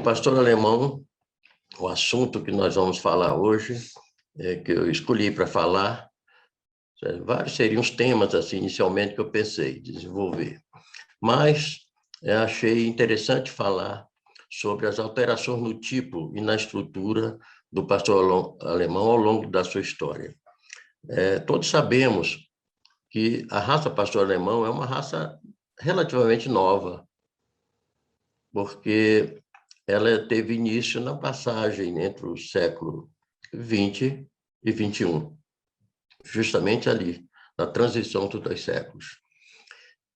O pastor alemão, o assunto que nós vamos falar hoje, que eu escolhi para falar, vários seriam os temas, assim, inicialmente, que eu pensei desenvolver. Mas achei interessante falar sobre as alterações no tipo e na estrutura do pastor alemão ao longo da sua história. Todos sabemos que a raça pastor alemão é uma raça relativamente nova, porque ela teve início na passagem entre o século XX e XXI, justamente ali, na transição dos 2 séculos,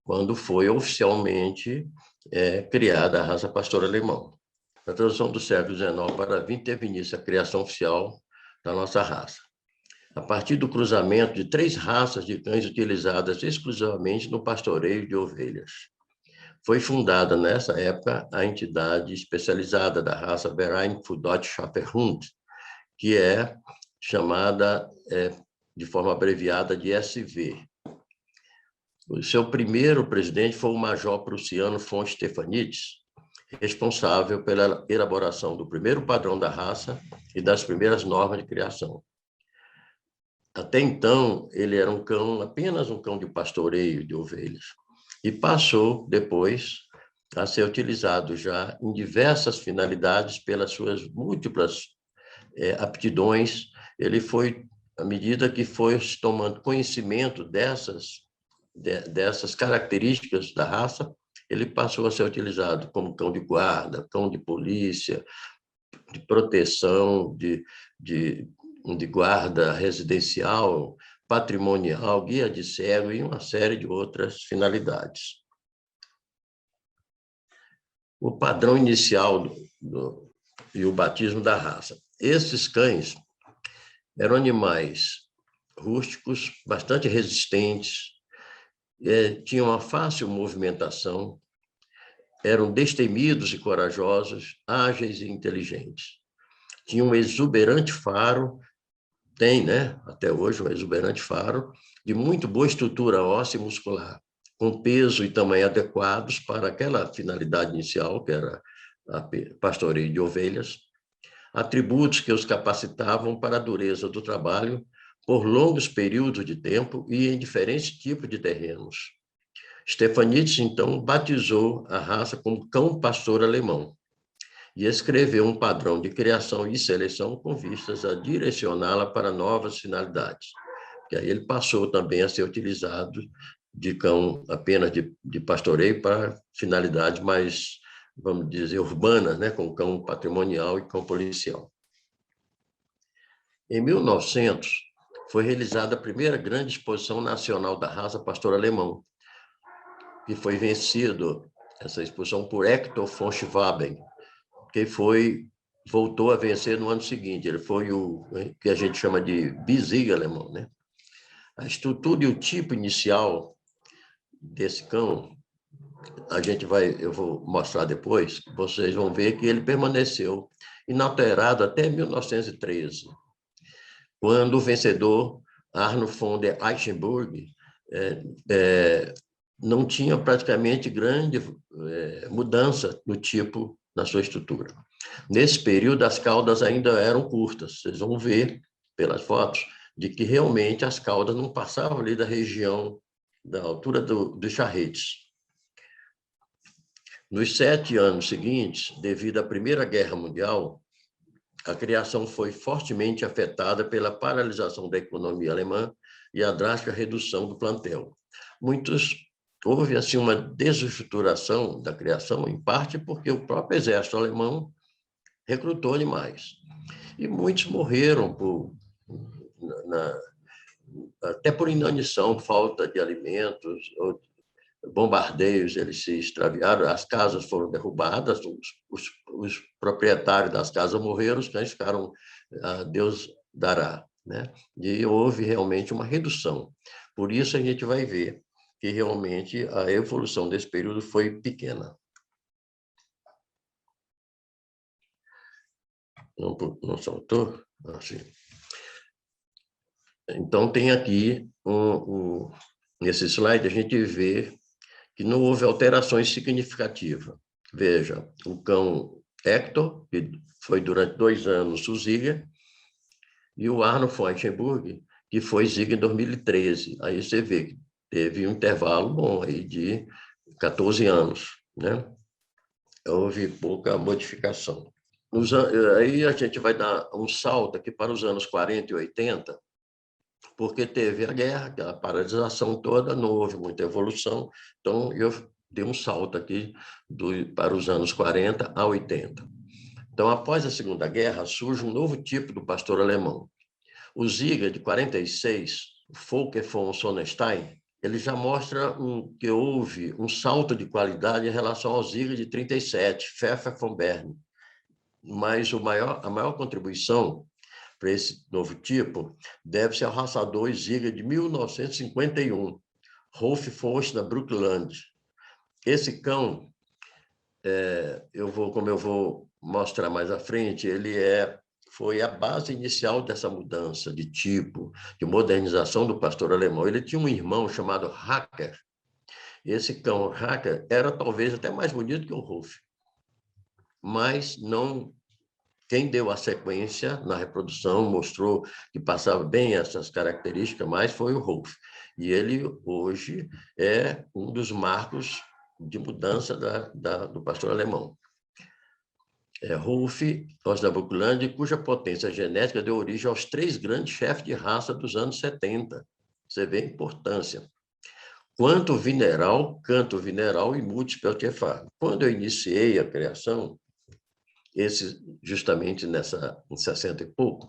quando foi oficialmente criada a raça pastor alemão. Na transição do século XIX para XX, teve início a criação oficial da nossa raça, a partir do cruzamento de 3 raças de cães utilizadas exclusivamente no pastoreio de ovelhas. Foi fundada, nessa época, a entidade especializada da raça Verein für Deutsche Schäferhund, que é chamada, de forma abreviada, de SV. O seu primeiro presidente foi o major prussiano von Stephanitz, responsável pela elaboração do primeiro padrão da raça e das primeiras normas de criação. Até então, ele era apenas um cão de pastoreio de ovelhas, e passou, depois, a ser utilizado já em diversas finalidades pelas suas múltiplas aptidões. Ele foi, à medida que foi tomando conhecimento dessas características da raça, ele passou a ser utilizado como cão de guarda, cão de polícia, de proteção, de guarda residencial, patrimonial, guia de cego e uma série de outras finalidades. O padrão inicial e o batismo da raça. Esses cães eram animais rústicos, bastante resistentes, tinham uma fácil movimentação, eram destemidos e corajosos, ágeis e inteligentes. Tinham um exuberante faro, até hoje, um exuberante faro, de muito boa estrutura óssea e muscular, com peso e tamanho adequados para aquela finalidade inicial, que era a pastoreio de ovelhas, atributos que os capacitavam para a dureza do trabalho por longos períodos de tempo e em diferentes tipos de terrenos. Stephanitz, então, batizou a raça como cão pastor alemão e escreveu um padrão de criação e seleção com vistas a direcioná-la para novas finalidades. E aí ele passou também a ser utilizado de cão apenas de pastoreio para finalidades mais, vamos dizer, urbanas, com cão patrimonial e cão policial. Em 1900, foi realizada a primeira grande exposição nacional da raça pastor alemão, que foi vencido, essa exposição, por Hector von Schwaben, que voltou a vencer no ano seguinte. Ele foi o que a gente chama de Bisig alemão, A estrutura e o tipo inicial desse cão, eu vou mostrar depois, vocês vão ver que ele permaneceu inalterado até 1913, quando o vencedor, Arno von der Eichenburg, não tinha praticamente grande mudança no tipo, na sua estrutura. Nesse período, as caudas ainda eram curtas. Vocês vão ver, pelas fotos, de que realmente as caudas não passavam ali da região, da altura dos charretes. Nos 7 anos seguintes, devido à Primeira Guerra Mundial, a criação foi fortemente afetada pela paralisação da economia alemã e a drástica redução do plantel. Houve assim uma desestruturação da criação, em parte porque o próprio exército alemão recrutou animais. E muitos morreram até por inanição, falta de alimentos, bombardeios, eles se extraviaram, as casas foram derrubadas, os proprietários das casas morreram, os cães ficaram, Deus dará. E houve realmente uma redução. Por isso a gente vai ver que realmente a evolução desse período foi pequena. Não saltou? Assim. Então, tem aqui, nesse slide, a gente vê que não houve alterações significativas. Veja, o cão Hector, que foi durante 2 anos o Ziga, e o Arno Freudenburg, que foi Ziga em 2013. Aí você vê que teve um intervalo bom aí de 14 anos, né? Houve pouca modificação. Aí a gente vai dar um salto aqui para os anos 40 e 80, porque teve a guerra, aquela paralisação toda, não houve muita evolução, então eu dei um salto aqui para os anos 40 a 80. Então, após a Segunda Guerra, surge um novo tipo do pastor alemão. O Ziga, de 46, Volker von Sonnenstein, ele já mostra que houve um salto de qualidade em relação ao Ziga de 37, Pfeffer von Bern. Mas a maior contribuição para esse novo tipo deve-se ao raçador Ziga de 1951, Rolf Forstner Brundtland. Esse cão, como eu vou mostrar mais à frente, foi a base inicial dessa mudança de tipo, de modernização do pastor alemão. Ele tinha um irmão chamado Hacker. Esse cão Hacker era talvez até mais bonito que o Rolf, mas não. Quem deu a sequência na reprodução, mostrou que passava bem essas características, mais foi o Rolf. E ele, hoje, é um dos marcos de mudança do pastor alemão. Rolf Osnabrückland, cuja potência genética deu origem aos 3 grandes chefes de raça dos anos 70. Você vê a importância. Canto Vineral e Multispeltiefar. Quando eu iniciei a criação, justamente em 60 e pouco,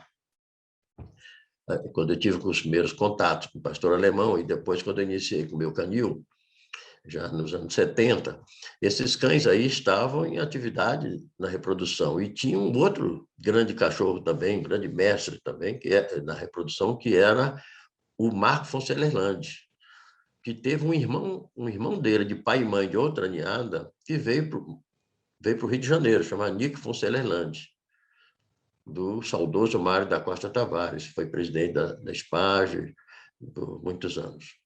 quando eu tive os primeiros contatos com o pastor alemão, e depois quando eu iniciei com o meu canil, já nos anos 70, esses cães aí estavam em atividade na reprodução. E tinha um outro grande cachorro também, um grande mestre também, na reprodução, que era o Marco von Sellerland, que teve um irmão dele, de pai e mãe de outra ninhada, que veio para o Rio de Janeiro, chamado Nick von Sellerland, do saudoso Mário da Costa Tavares, foi presidente da SPAGE por muitos anos.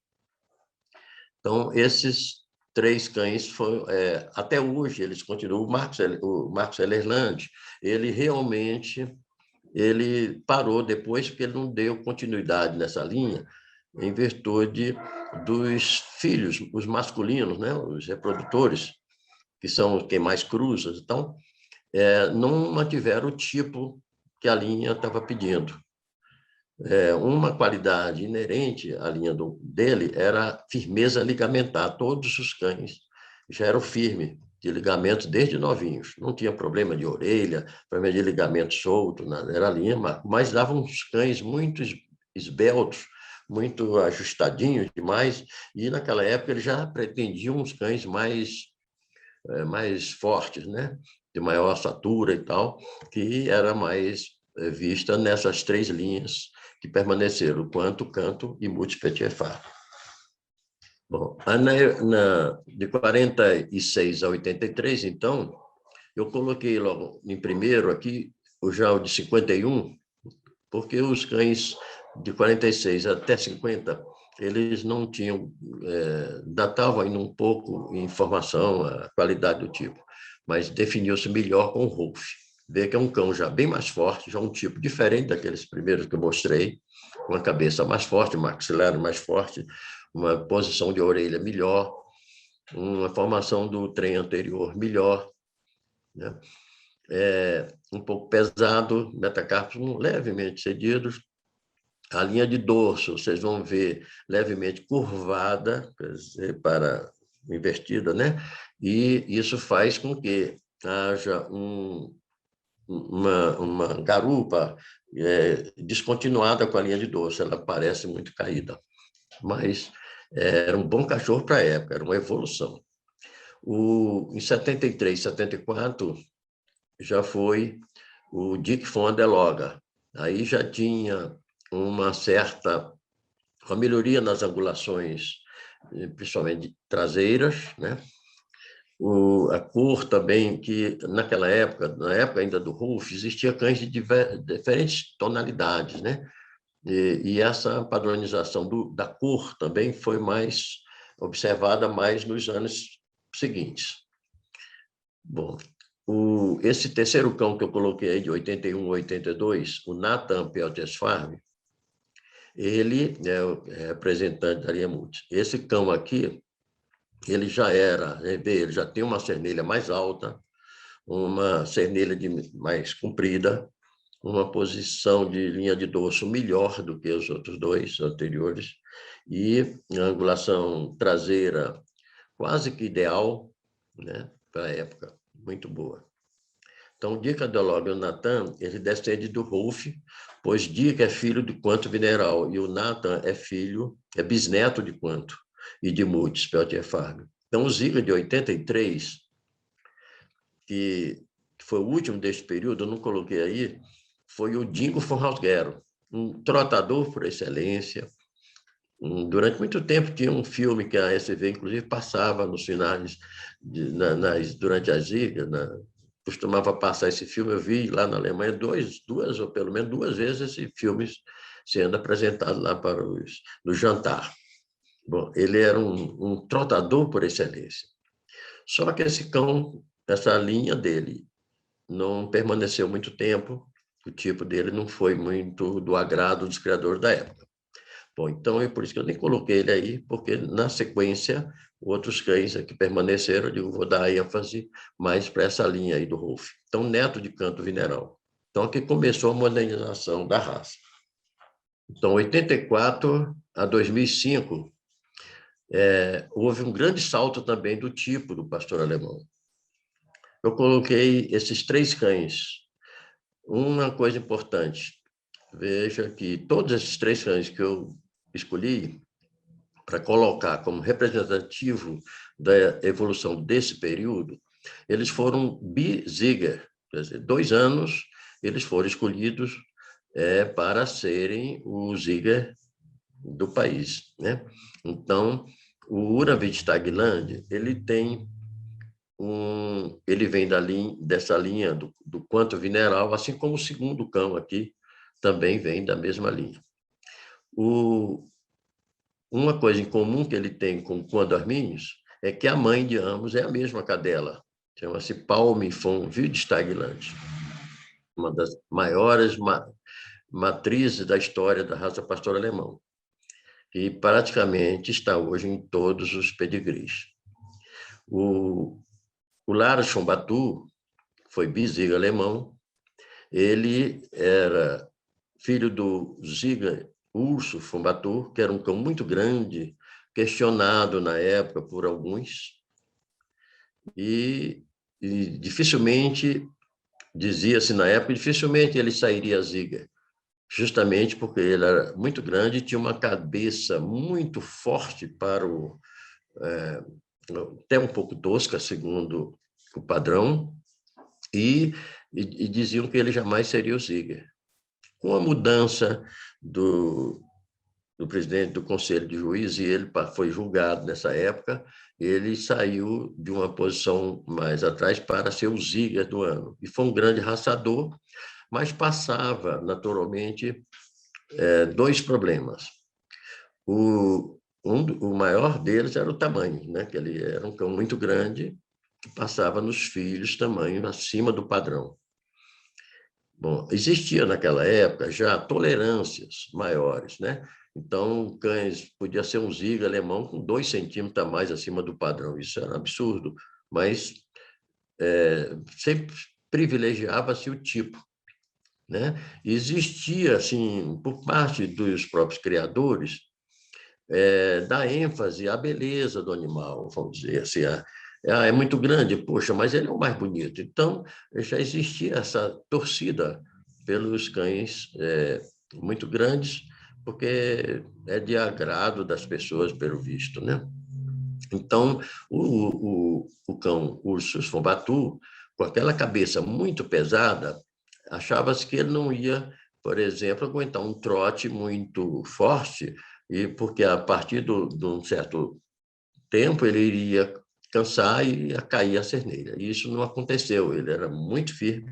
Então, esses 3 cães, até hoje, eles continuam. O Marcos Sellerland, ele realmente parou depois, porque ele não deu continuidade nessa linha, em virtude dos filhos, os masculinos, né, os reprodutores, que são quem mais cruza, então, não mantiveram o tipo que a linha estava pedindo. Uma qualidade inerente à linha dele era a firmeza ligamentar. Todos os cães já eram firmes de ligamento desde novinhos. Não tinha problema de orelha, problema de ligamento solto, nada. Era a linha, mas davam uns cães muito esbeltos, muito ajustadinhos demais, e naquela época eles já pretendiam uns cães mais fortes, né? De maior estatura e tal, que era mais vista nessas 3 linhas que permaneceram, Quanto, Canto e Multispeltiefar. Bom, de 46 a 83, então, eu coloquei logo em primeiro aqui já o de 51, porque os cães de 46 até 50, eles não tinham, datavam ainda um pouco em informação, a qualidade do tipo, mas definiu-se melhor com o Rolf. Vê que é um cão já bem mais forte, já um tipo diferente daqueles primeiros que eu mostrei, com a cabeça mais forte, um maxilar mais forte, uma posição de orelha melhor, uma formação do trem anterior melhor, né? Um pouco pesado, metacarpos levemente cedidos. A linha de dorso, vocês vão ver levemente curvada, quer dizer, invertida, né? E isso faz com que haja uma garupa descontinuada com a linha de dorso, ela parece muito caída, mas era um bom cachorro para a época, era uma evolução. Em 73, 74, já foi o Dick von Andeloga. Aí já tinha uma melhoria nas angulações, principalmente traseiras, né? A cor também, que naquela época, na época ainda do Rolf, existia cães de diferentes tonalidades, né? E essa padronização da cor também foi observada mais nos anos seguintes. Bom, Esse terceiro cão que eu coloquei aí, de 81 a 82, o Nathan Peltiers Farm, ele é o representante da linha Multis. Esse cão aqui, ele já era, ele já tem uma cernelha mais alta, uma cernelha mais comprida, uma posição de linha de dorso melhor do que os outros dois anteriores, e angulação traseira quase que ideal, né, para a época, muito boa. Então, Dica Delog e o Nathan, ele descende do Rolf, pois Dica é filho de Quanto Mineral e o Nathan é bisneto de Quanto e de Multis, Peltier Farm. Então, o Ziga de 83, que foi o último deste período, eu não coloquei aí, foi o Dingo von Hausgero, um trotador por excelência. Durante muito tempo tinha um filme que a SV, inclusive, passava nos finais, durante as gigas, costumava passar esse filme. Eu vi lá na Alemanha duas ou pelo menos duas vezes esse filme sendo apresentado lá para no jantar. Bom, ele era um trotador por excelência. Só que esse cão, essa linha dele, não permaneceu muito tempo, o tipo dele não foi muito do agrado dos criadores da época. Bom, então é por isso que eu nem coloquei ele aí, porque na sequência, outros cães que permaneceram, eu digo, vou dar ênfase mais para essa linha aí do Rolf. Então, neto de Canto Mineral. Então, aqui começou a modernização da raça. Então, 84 a 2005, houve um grande salto também do tipo do pastor alemão. Eu coloquei esses 3 cães. Uma coisa importante, veja que todos esses 3 cães que eu escolhi para colocar como representativo da evolução desse período, eles foram bi-Ziger, quer dizer, 2 anos eles foram escolhidos para serem o Ziger do país, né? Então, o Uravid Tagland, ele tem ele vem dessa linha do Quanto Mineral, assim como o segundo cão aqui também vem da mesma linha. Uma coisa em comum que ele tem com o Quanto Arminius é que a mãe de ambos é a mesma cadela, chama-se Palme von Wildstagland, uma das maiores matrizes da história da raça pastor alemão, que praticamente está hoje em todos os pedigrees. O Lars von Batu foi bisig alemão, ele era filho do Ziga Urso von Batu, que era um cão muito grande, questionado na época por alguns, e dificilmente, dizia-se na época, dificilmente ele sairia Ziga, justamente porque ele era muito grande e tinha uma cabeça muito forte para até um pouco tosca, segundo o padrão, e diziam que ele jamais seria o Ziga. Com a mudança do presidente do Conselho de Juízes, e ele foi julgado nessa época, ele saiu de uma posição mais atrás para ser o Ziga do ano. E foi um grande raçador, mas passava, naturalmente, 2 problemas. O maior deles era o tamanho, né? Que ele era um cão muito grande, que passava nos filhos tamanho acima do padrão. Bom, existia naquela época já tolerâncias maiores, né? Então, cães podia ser um Ziga alemão com 2 centímetros a mais acima do padrão. Isso era um absurdo, mas sempre privilegiava-se o tipo, né? Existia, assim, por parte dos próprios criadores, dar ênfase à beleza do animal, vamos dizer assim. É muito grande, poxa, mas ele é o mais bonito. Então, já existia essa torcida pelos cães muito grandes, porque é de agrado das pessoas, pelo visto, né? Então, o cão Ursus von Batu, com aquela cabeça muito pesada, achava-se que ele não ia, por exemplo, aguentar um trote muito forte, e porque a partir de um certo tempo ele iria cansar e ia cair a cerneira. E isso não aconteceu, ele era muito firme,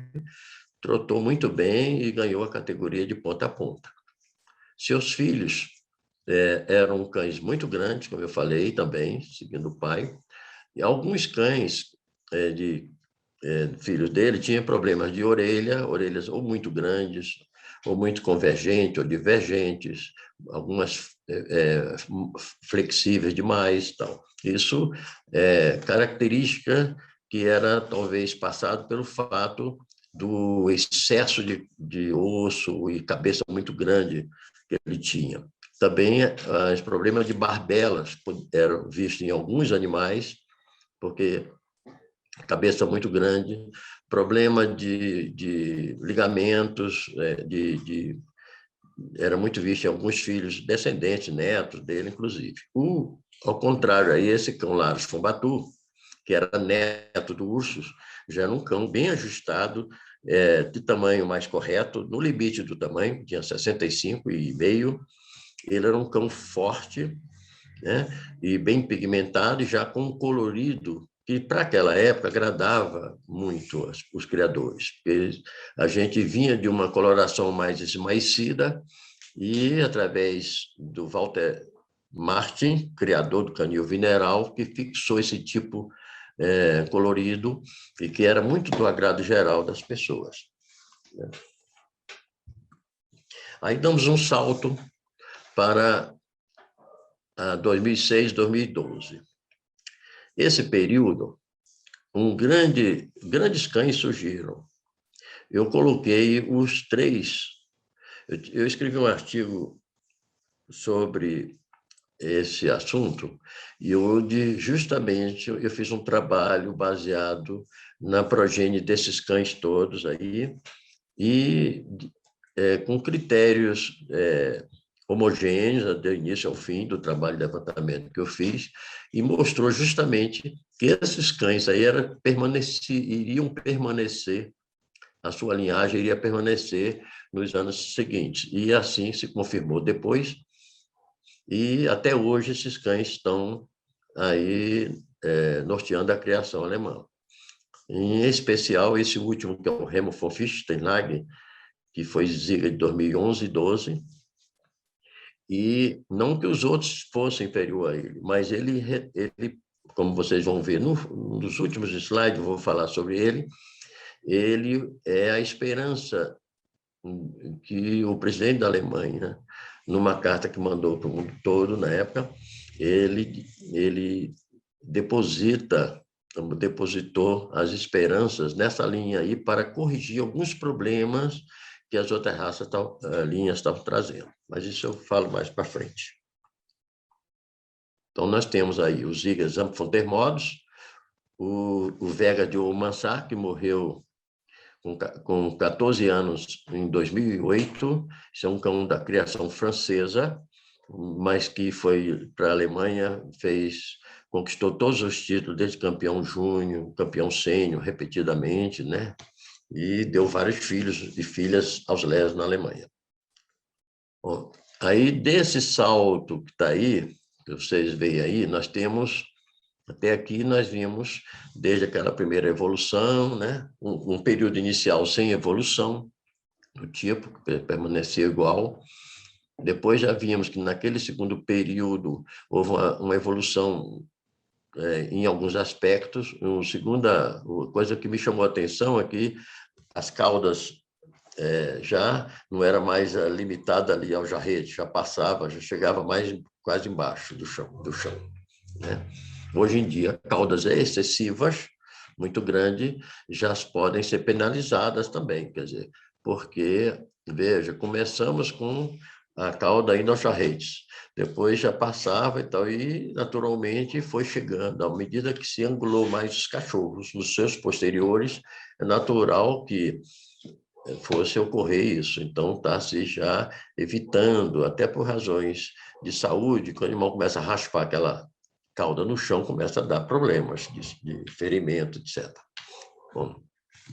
trotou muito bem e ganhou a categoria de ponta a ponta. Seus filhos eram cães muito grandes, como eu falei também, seguindo o pai, e alguns cães filhos dele tinha problemas de orelhas ou muito grandes, ou muito convergentes ou divergentes, algumas flexíveis demais. Tal. Isso é característica que era talvez passado pelo fato do excesso de osso e cabeça muito grande que ele tinha. Também os problemas de barbelas eram vistos em alguns animais, porque cabeça muito grande, problema de ligamentos, era muito visto em alguns filhos, descendentes, netos dele, inclusive. Ao contrário, aí, esse cão Larus Fombatu, que era neto do Ursus, já era um cão bem ajustado, de tamanho mais correto, no limite do tamanho, tinha 65,5. Ele era um cão forte, né, e bem pigmentado, e já com um colorido que, para aquela época, agradava muito os criadores. Porque a gente vinha de uma coloração mais esmaecida e, através do Walter Martin, criador do canil Vineral, que fixou esse tipo colorido e que era muito do agrado geral das pessoas. Aí damos um salto para 2006, 2012. Esse período, grandes cães surgiram. Eu coloquei os 3. Eu escrevi um artigo sobre esse assunto e onde justamente eu fiz um trabalho baseado na progênie desses cães todos aí e com critérios homogêneos, do início ao fim do trabalho de levantamento que eu fiz, e mostrou justamente que esses cães aí iriam permanecer, a sua linhagem iria permanecer nos anos seguintes. E assim se confirmou depois, e até hoje esses cães estão aí norteando a criação alemã. Em especial, esse último, que é o Remo von Fichtenhagen, que foi Ziga de 2011 e 12, e não que os outros fossem inferior a ele, mas ele como vocês vão ver nos últimos slides, eu vou falar sobre ele é a esperança que o presidente da Alemanha, numa carta que mandou para o mundo todo na época, ele depositou as esperanças nessa linha aí para corrigir alguns problemas que as outras linhas estavam trazendo. Mas isso eu falo mais para frente. Então, nós temos aí o Ziga Zamp von der Modus, o Vega de Oumansart, que morreu com 14 anos em 2008. Isso é um cão da criação francesa, mas que foi para a Alemanha, conquistou todos os títulos, desde campeão júnior, campeão sênior, repetidamente, né? E deu vários filhos e filhas aos Lés na Alemanha. Bom, aí, desse salto que está aí, que vocês veem aí, nós temos, até aqui nós vimos, desde aquela primeira evolução, né? Um período inicial sem evolução, do tipo, que permaneceu igual. Depois já vimos que naquele segundo período houve uma evolução em alguns aspectos. Uma segunda coisa que me chamou a atenção é que as caudas já não era mais limitada ali ao jarrete, já passava, já chegava mais quase embaixo do chão, né? Hoje em dia, caudas excessivas, muito grandes, já podem ser penalizadas também, quer dizer, porque, veja, começamos com a cauda indo aos charretes, depois já passava e tal, e naturalmente foi chegando, à medida que se angulou mais os cachorros nos seus posteriores, é natural que fosse ocorrer isso. Então, está se já evitando, até por razões de saúde, quando o animal começa a raspar aquela cauda no chão, começa a dar problemas de ferimento, etc. Bom,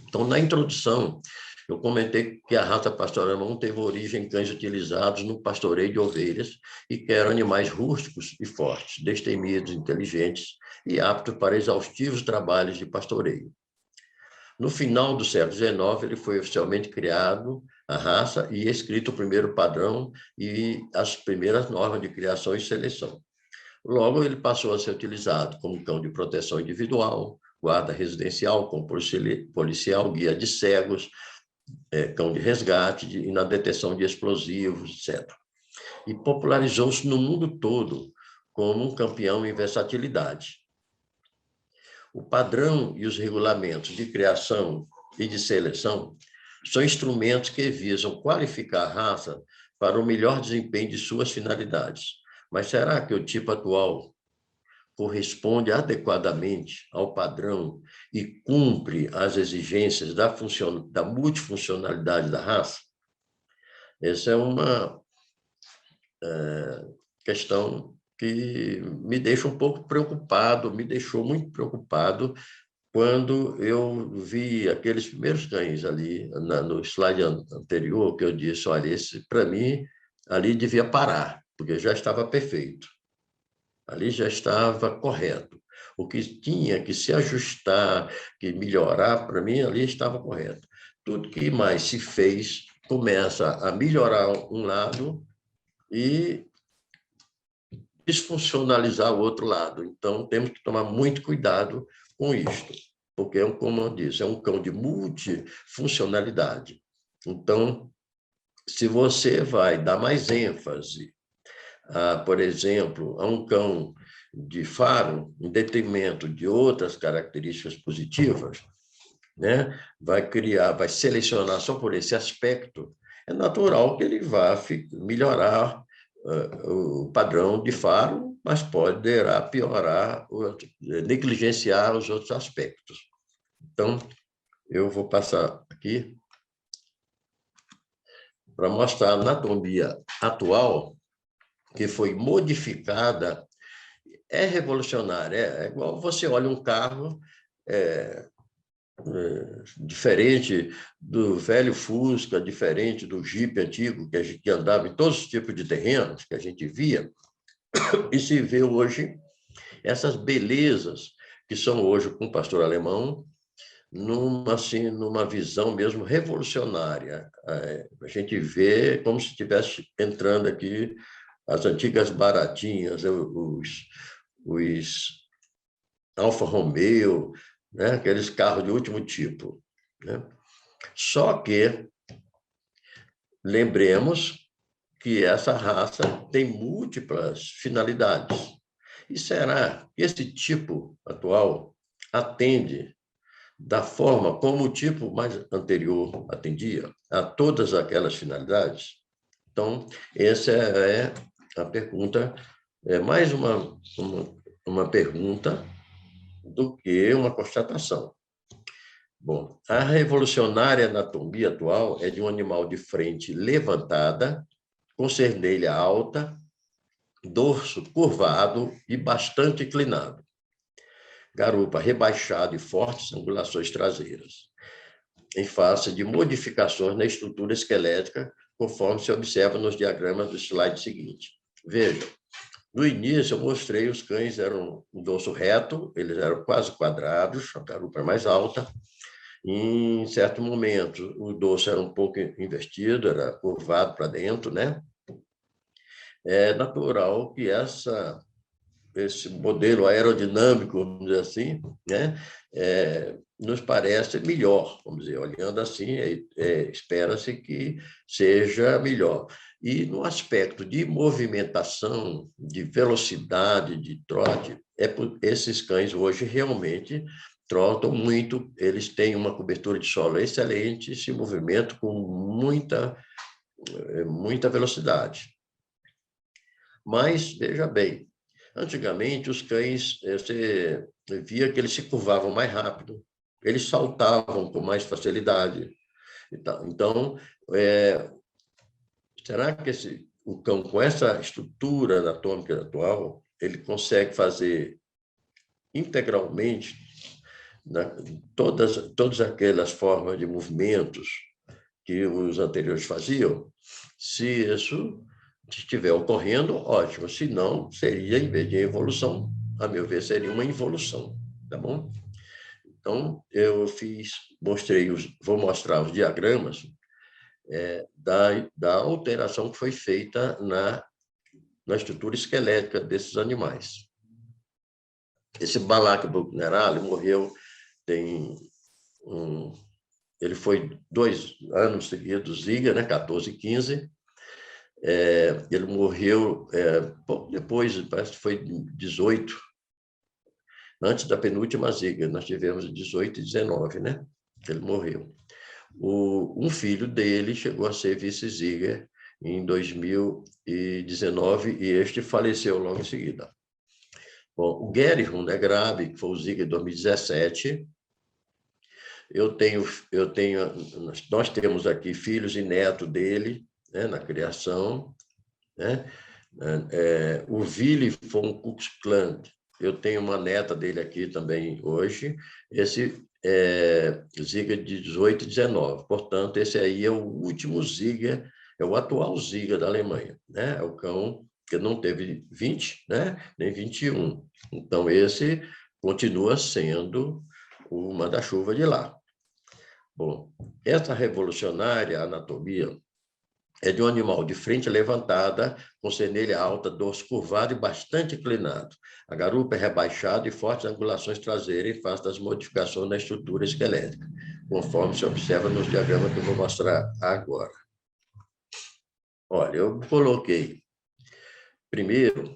então, na introdução, eu comentei que a raça pastor alemão teve origem em cães utilizados no pastoreio de ovelhas e que eram animais rústicos e fortes, destemidos, inteligentes e aptos para exaustivos trabalhos de pastoreio. No final do século XIX, ele foi oficialmente criado, a raça, e escrito o primeiro padrão e as primeiras normas de criação e seleção. Logo, ele passou a ser utilizado como cão de proteção individual, guarda residencial, com policial, guia de cegos, cão de resgate e na detecção de explosivos, etc. E popularizou-se no mundo todo como um campeão em versatilidade. O padrão e os regulamentos de criação e de seleção são instrumentos que visam qualificar a raça para o melhor desempenho de suas finalidades. Mas será que o tipo atual corresponde adequadamente ao padrão e cumpre as exigências da multifuncionalidade da raça? Essa é uma questão que me deixa um pouco preocupado, me deixou muito preocupado quando eu vi aqueles primeiros cães ali no slide anterior, que eu disse, olha, esse, para mim, ali devia parar, porque já estava perfeito. Ali já estava correto. O que tinha que se ajustar, que melhorar, para mim, ali estava correto. Tudo que mais se fez começa a melhorar um lado e desfuncionalizar o outro lado. Então, temos que tomar muito cuidado com isto, porque, como eu disse, é um cão de multifuncionalidade. Então, se você vai dar mais ênfase por exemplo, a um cão de faro, em detrimento de outras características positivas, né? Vai selecionar só por esse aspecto, é natural que ele vá melhorar o padrão de faro, mas poderá piorar, negligenciar os outros aspectos. Então, eu vou passar aqui para mostrar a anatomia atual, que foi modificada, é revolucionária. É igual você olha um carro diferente do velho Fusca, diferente do Jeep antigo, que andava em todos os tipos de terrenos que a gente via, e se vê hoje essas belezas que são hoje com o pastor alemão, numa visão mesmo revolucionária. A gente vê como se estivesse entrando aqui as antigas baratinhas, os Alfa Romeo, né? Aqueles carros de último tipo. Né? Só que lembremos que essa raça tem múltiplas finalidades. E será que esse tipo atual atende da forma como o tipo mais anterior atendia a todas aquelas finalidades? Então, essa é a pergunta, é mais uma pergunta do que uma constatação. Bom, a revolucionária anatomia atual é de um animal de frente levantada, com cerneira alta, dorso curvado e bastante inclinado, garupa rebaixado e fortes angulações traseiras, em face de modificações na estrutura esquelética, conforme se observa nos diagramas do slide seguinte. Veja, no início eu mostrei os cães eram um dorso reto, eles eram quase quadrados, a garupa mais alta. Em certo momento, o dorso era um pouco invertido, era curvado para dentro, né? É natural que esse modelo aerodinâmico, vamos dizer assim, né? Nos parece melhor, vamos dizer, olhando assim, espera-se que seja melhor. E no aspecto de movimentação, de velocidade, de trote, esses cães hoje realmente trotam muito, eles têm uma cobertura de solo excelente, se movimentam com muita velocidade. Mas, veja bem, antigamente os cães, você via que eles se curvavam mais rápido, eles saltavam com mais facilidade. Então, será que o cão, com essa estrutura anatômica atual, ele consegue fazer integralmente, né, todas aquelas formas de movimentos que os anteriores faziam? Se isso estiver ocorrendo, ótimo. Se não, seria, em vez de evolução, a meu ver, seria uma involução, tá bom? Então, vou mostrar os diagramas da alteração que foi feita na estrutura esquelética desses animais. Esse Balak Bucknerale morreu ele foi 2 anos seguidos Ziga, né? 14 e 15. Ele morreu pouco depois, parece que foi 18, antes da penúltima Ziga. Nós tivemos 18 e 19, né? Ele morreu. Um filho dele chegou a ser vice-Ziga em 2019 e este faleceu logo em seguida. Bom, o Gary Hundegrave, que foi o Ziga em 2017, nós temos aqui filhos e netos dele, né, na criação, né? O Willy von Kuxklan, eu tenho uma neta dele aqui também hoje, esse Ziga de 18 e 19. Portanto, esse aí é o último Ziga, é o atual Ziga da Alemanha, né? É o cão que não teve 20, né? Nem 21. Então, esse continua sendo o manda-chuva de lá. Bom, essa revolucionária anatomia é de um animal de frente levantada, com senelha alta, dorso curvado e bastante inclinado. A garupa é rebaixada e fortes angulações traseiras em face das modificações na estrutura esquelética, conforme se observa nos diagramas que eu vou mostrar agora. Olha, eu coloquei primeiro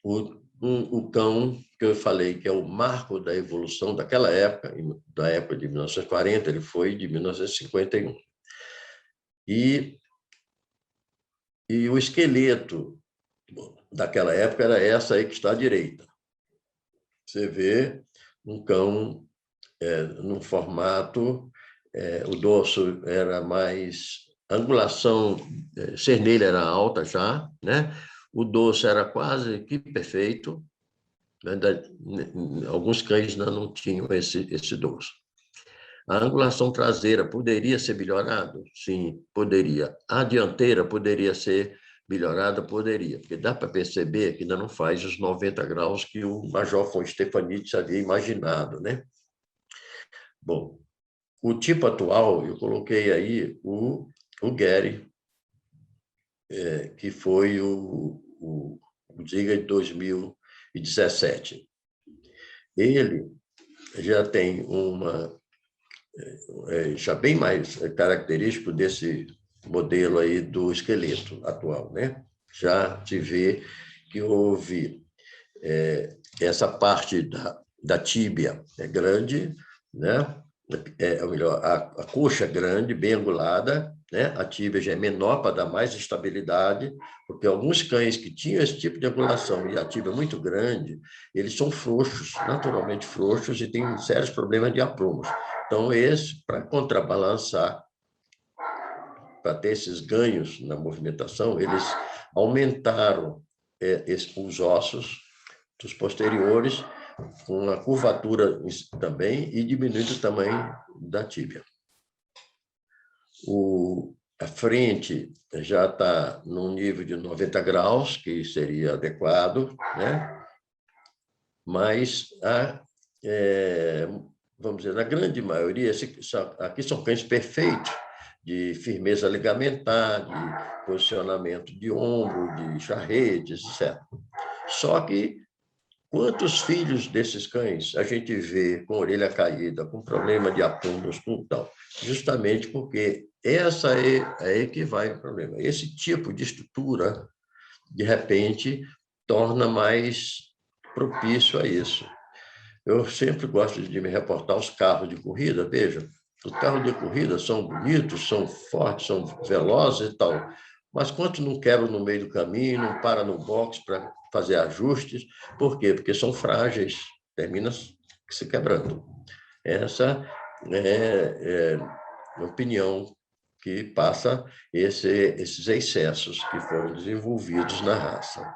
o cão que eu falei que é o marco da evolução daquela época, da época de 1940, ele foi de 1951. E o esqueleto daquela época era essa aí que está à direita. Você vê um cão num formato, o dorso era mais... A angulação cernelha era alta já, né? O dorso era quase que perfeito. Alguns cães ainda não tinham esse dorso. A angulação traseira poderia ser melhorada? Sim, poderia. A dianteira poderia ser melhorada? Poderia, porque dá para perceber que ainda não faz os 90 graus que o Major von Stephanitz havia imaginado, né? Bom, o tipo atual, eu coloquei aí o Gary, que foi o Ziga de 2017. Ele já tem já bem mais característico desse modelo aí do esqueleto atual, né? Já se vê que houve essa parte da tíbia grande, né? Ou melhor, a coxa grande, bem angulada, né? A tíbia já é menor para dar mais estabilidade, porque alguns cães que tinham esse tipo de angulação e a tíbia muito grande, eles são frouxos, naturalmente frouxos, e têm sérios problemas de aprumos. Então, para contrabalançar, para ter esses ganhos na movimentação, eles aumentaram os ossos dos posteriores, com a curvatura também, e diminuindo o tamanho da tíbia. A frente já está num nível de 90 graus, que seria adequado, né? Mas, vamos dizer, na grande maioria, aqui são cães perfeitos, de firmeza ligamentar, de posicionamento de ombro, de charretes, etc. Só que quantos filhos desses cães a gente vê com orelha caída, com problema de aprumos, com tal? Justamente porque essa é aí que vai o problema. Esse tipo de estrutura, de repente, torna mais propício a isso. Eu sempre gosto de me reportar aos carros de corrida. Veja, os carros de corrida são bonitos, são fortes, são velozes e tal, mas quantos não quebram no meio do caminho, não param no box para fazer ajustes? Por quê? Porque são frágeis, termina se quebrando. Essa é a opinião que passa esses excessos que foram desenvolvidos na raça.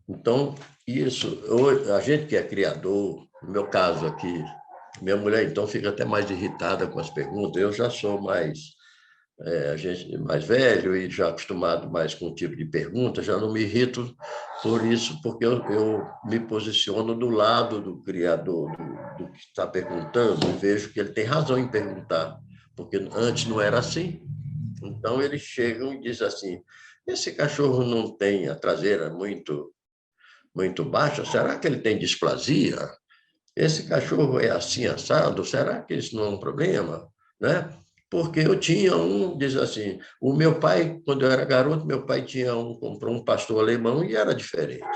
Então, isso, a gente que é criador, no meu caso aqui, minha mulher, então, fica até mais irritada com as perguntas. Eu já sou mais velho e já acostumado mais com o tipo de pergunta, já não me irrito por isso, porque eu me posiciono do lado do criador, do que está perguntando, e vejo que ele tem razão em perguntar, porque antes não era assim. Então, eles chegam e dizem assim, esse cachorro não tem a traseira muito baixa, será que ele tem displasia? esse cachorro é assim assado, será que isso não é um problema? Né? Porque eu tinha diz assim, o meu pai, quando eu era garoto, meu pai comprou um pastor alemão e era diferente.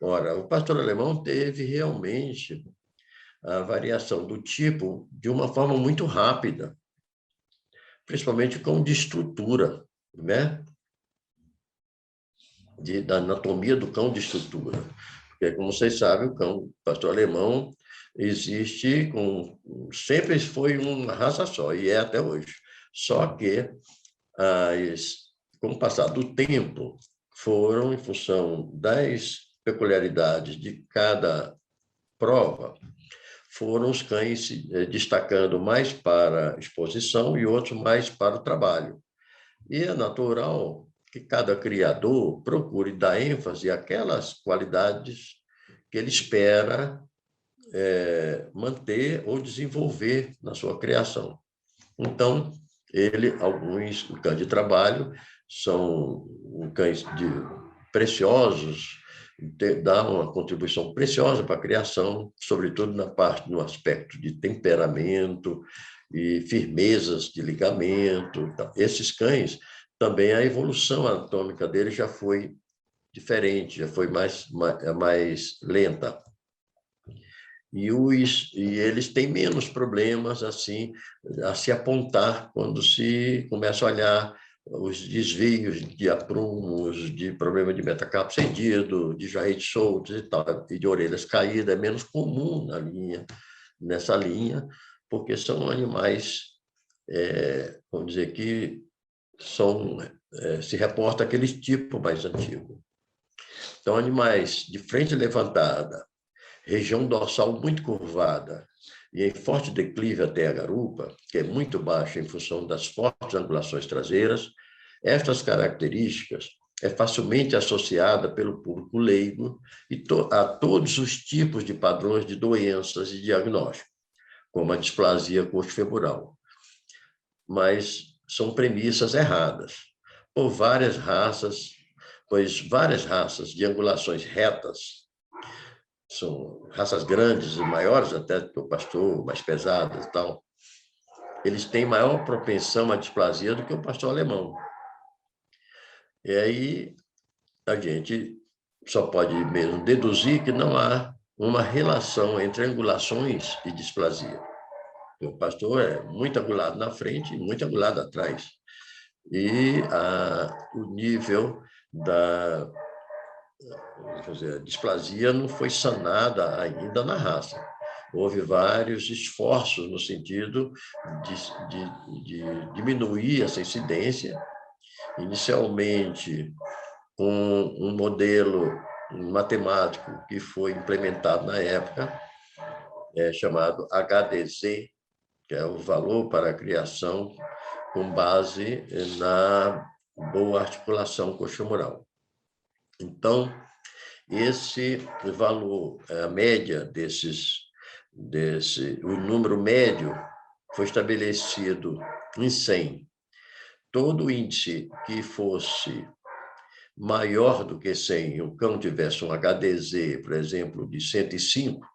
Ora, o pastor alemão teve realmente a variação do tipo de uma forma muito rápida, principalmente com de estrutura, né? Da anatomia do cão de estrutura. Porque, como vocês sabem, o cão pastor alemão existe sempre foi uma raça só, e é até hoje. Só que, com o passar do tempo, foram, em função das peculiaridades de cada prova, foram os cães se destacando mais para exposição e outros mais para o trabalho. E é natural que cada criador procure dar ênfase àquelas qualidades que ele espera manter ou desenvolver na sua criação. Então, alguns cães de trabalho são cães preciosos, dão uma contribuição preciosa para a criação, sobretudo no aspecto de temperamento e firmezas de ligamento. Então, esses cães, também a evolução anatômica deles já foi diferente, já foi mais lenta. E eles têm menos problemas assim a se apontar quando se começa a olhar os desvios de aprumos, de problema de metacarpo cedido, de jarretes soltos e tal, e de orelhas caídas, é menos comum nessa linha, porque são animais, vamos dizer que se reporta aquele tipo mais antigo. Então, animais de frente levantada, região dorsal muito curvada e em forte declive até a garupa, que é muito baixa em função das fortes angulações traseiras, estas características é facilmente associada pelo público leigo a todos os tipos de padrões de doenças e diagnóstico, como a displasia coxofemoral. Mas são premissas erradas, pois várias raças de angulações retas são raças grandes e maiores até que o pastor, mais pesadas e tal, eles têm maior propensão à displasia do que o pastor alemão. E aí a gente só pode mesmo deduzir que não há uma relação entre angulações e displasia. O pastor é muito angulado na frente e muito angulado atrás. E o nível da displasia não foi sanada ainda na raça. Houve vários esforços no sentido de diminuir essa incidência, inicialmente com um modelo matemático que foi implementado na época, chamado HDZ, que é o valor para a criação com base na boa articulação coxofemoral. Então, esse valor, a média o número médio foi estabelecido em 100. Todo índice que fosse maior do que 100, o cão tivesse um HDZ, por exemplo, de 105,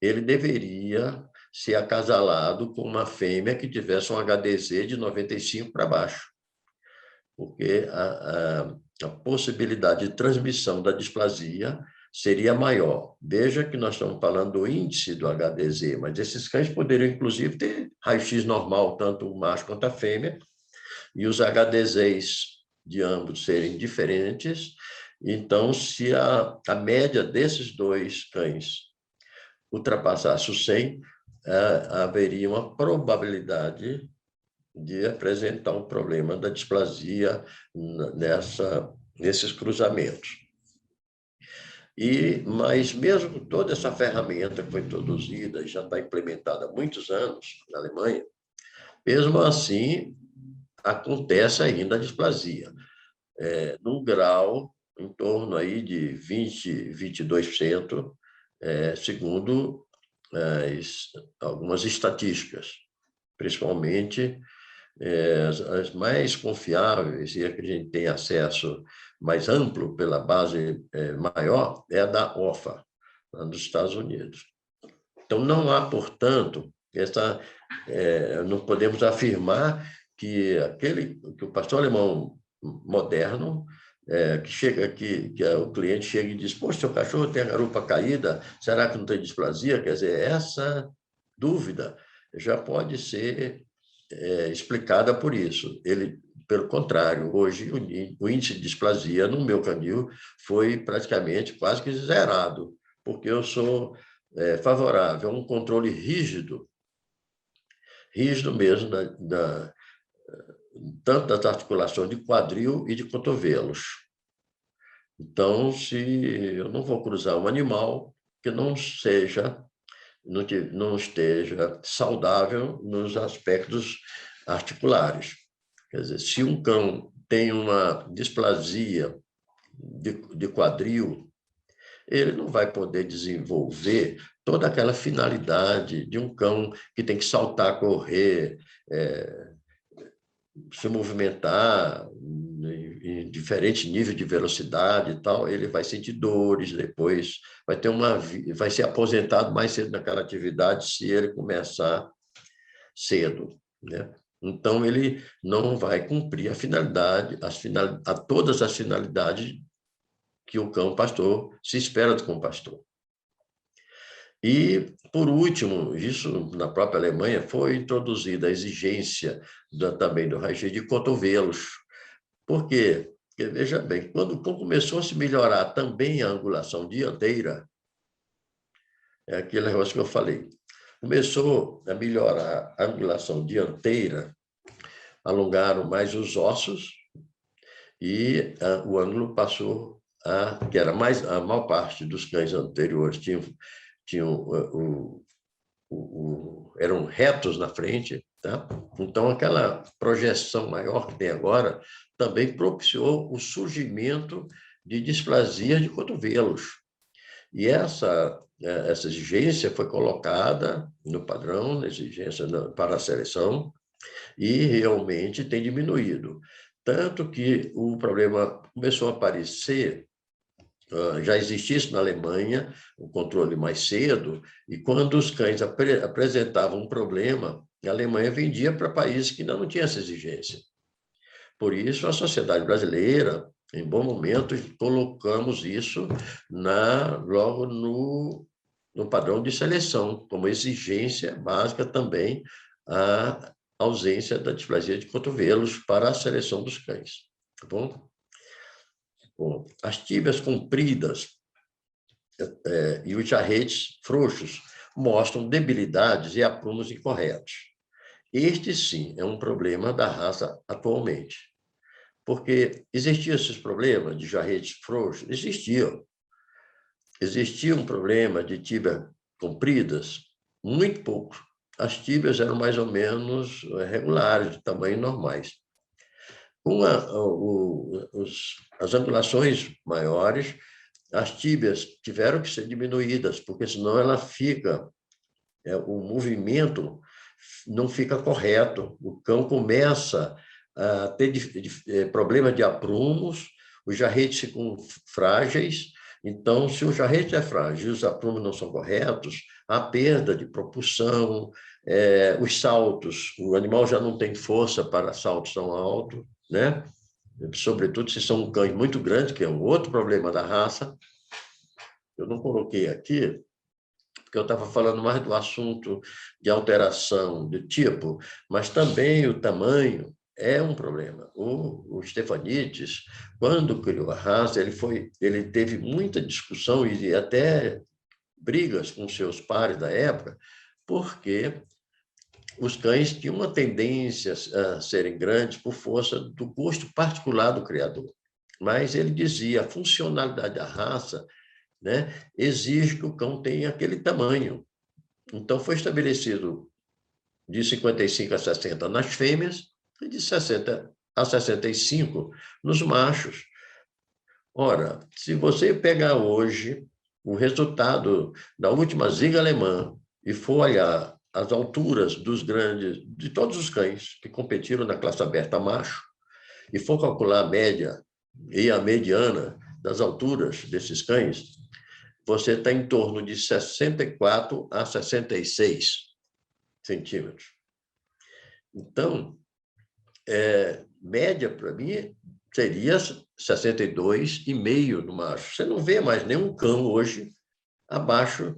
ele deveria ser acasalado com uma fêmea que tivesse um HDZ de 95 para baixo, porque a possibilidade de transmissão da displasia seria maior. Veja que nós estamos falando do índice do HDZ, mas esses cães poderiam, inclusive, ter raio-x normal, tanto o macho quanto a fêmea, e os HDZs de ambos serem diferentes. Então, se a média desses dois cães ultrapassasse o 100, haveria uma probabilidade de apresentar um problema da displasia nesses cruzamentos. Mas mesmo com toda essa ferramenta que foi introduzida e já está implementada há muitos anos na Alemanha, mesmo assim acontece ainda a displasia, num grau em torno aí de 20%, 22%, segundo algumas estatísticas, principalmente as mais confiáveis e a que a gente tem acesso mais amplo pela base maior é a da OFA, lá nos Estados Unidos. Então, não há, portanto, não podemos afirmar que o pastor alemão moderno, que o cliente chega e diz: poxa, seu cachorro tem a garupa caída, será que não tem displasia? Quer dizer, essa dúvida já pode ser explicada por isso. Pelo contrário, hoje o índice de displasia no meu canil foi praticamente quase que zerado, porque eu sou favorável a um controle rígido mesmo, tanto das articulações de quadril e de cotovelos. Então, se eu não vou cruzar um animal que não esteja saudável nos aspectos articulares. Quer dizer, se um cão tem uma displasia de quadril, ele não vai poder desenvolver toda aquela finalidade de um cão que tem que saltar, correr, se movimentar em diferentes níveis de velocidade e tal. Ele vai sentir dores depois, vai ser aposentado mais cedo naquela atividade se ele começar cedo, né? Então, ele não vai cumprir todas as finalidades que o cão pastor se espera do cão pastor. E, por último, isso na própria Alemanha foi introduzida a exigência também do raio-x de cotovelos. Por quê? Porque, veja bem, quando começou a se melhorar também a angulação dianteira, é aquele negócio que eu falei, começou a melhorar a angulação dianteira, alongaram mais os ossos e o ângulo passou que era a maior parte dos cães anteriores eram retos na frente, tá? Então, aquela projeção maior que tem agora também propiciou o surgimento de displasia de cotovelos. E essa exigência foi colocada no padrão, exigência para a seleção, e realmente tem diminuído. Tanto que o problema começou a aparecer, já existia isso na Alemanha, o controle mais cedo, e quando os cães apresentavam um problema, a Alemanha vendia para países que ainda não tinham essa exigência. Por isso, a sociedade brasileira, em bom momento, colocamos isso logo no padrão de seleção, como exigência básica também a ausência da displasia de cotovelos para a seleção dos cães. Tá bom? Bom, as tíbias compridas e os jarretes frouxos mostram debilidades e aprumos incorretos. Este, sim, é um problema da raça atualmente. Porque existiam esses problemas de jarretes frouxos? Existiam. Existia um problema de tíbias compridas? Muito pouco. As tíbias eram mais ou menos regulares, de tamanho normais. Com as angulações maiores, as tíbias tiveram que ser diminuídas, porque senão o movimento não fica correto. O cão começa a ter problema de aprumos, os jarretes ficam frágeis. Então, se o jarrete é frágil e os aprumos não são corretos, há perda de propulsão, os saltos, o animal já não tem força para saltos tão altos, né? Sobretudo se são cães muito grandes, que é um outro problema da raça. Eu não coloquei aqui, porque eu estava falando mais do assunto de alteração de tipo, mas também o tamanho é um problema. O Stephanitis, quando criou a raça, ele teve muita discussão e até brigas com seus pares da época, porque os cães tinham uma tendência a serem grandes por força do gosto particular do criador. Mas ele dizia, a funcionalidade da raça, né, exige que o cão tenha aquele tamanho. Então, foi estabelecido de 55 a 60 nas fêmeas e de 60 a 65 nos machos. Ora, se você pegar hoje o resultado da última ziga alemã e for olhar as alturas de todos os cães que competiram na classe aberta macho, e for calcular a média e a mediana das alturas desses cães, você está em torno de 64 a 66 centímetros. Então, média, para mim, seria 62,5 no macho. Você não vê mais nenhum cão hoje abaixo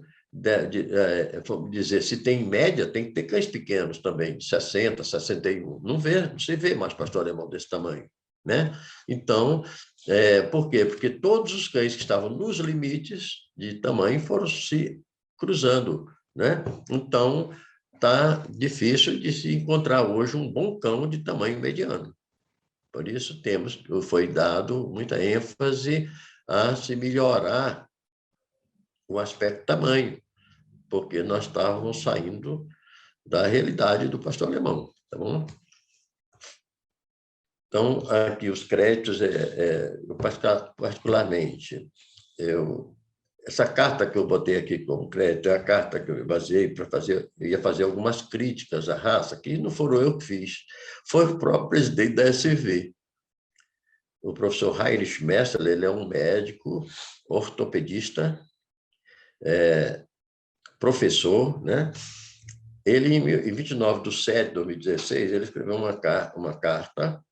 vamos dizer, se tem média, tem que ter cães pequenos também, de 60, 61. Não se vê mais pastor alemão desse tamanho, né? Então, por quê? Porque todos os cães que estavam nos limites de tamanho foram se cruzando, né? Então, está difícil de se encontrar hoje um bom cão de tamanho mediano. Por isso, foi dado muita ênfase a se melhorar o aspecto tamanho, porque nós estávamos saindo da realidade do pastor alemão, tá bom? Então, aqui os créditos, eu particularmente, essa carta que eu botei aqui como crédito é a carta que eu baseei para fazer, eu ia fazer algumas críticas à raça, que não foram eu que fiz, foi o próprio presidente da SV. O professor Heinrich Messel, ele é um médico ortopedista, professor, né? Ele, em 29/7/2016, ele escreveu uma carta.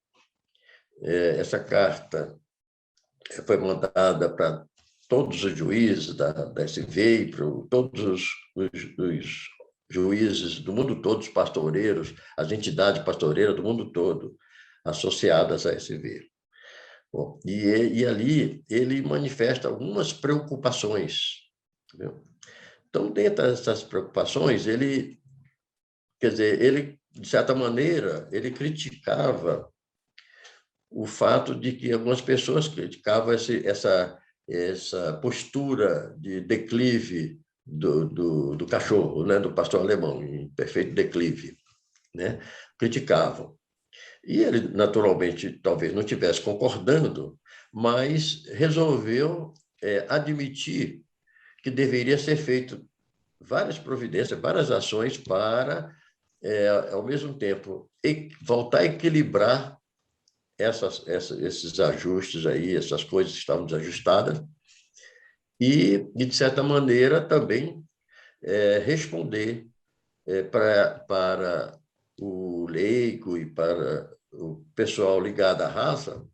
Essa carta foi mandada para todos os juízes da SV e para todos os juízes do mundo todo, os pastoreiros, as entidades pastoreiras do mundo todo, associadas à SV. Bom, e ali ele manifesta algumas preocupações. Entendeu? Então, dentro dessas preocupações, ele, de certa maneira, ele criticava o fato de que algumas pessoas criticavam essa postura de declive do cachorro, né, do pastor alemão, em perfeito declive, né? Criticavam. E ele, naturalmente, talvez não estivesse concordando, mas resolveu admitir que deveria ser feito várias providências, várias ações para, ao mesmo tempo, voltar a equilibrar esses ajustes aí, essas coisas que estavam desajustadas, e, de certa maneira, também responder para o leigo e para o pessoal ligado à raça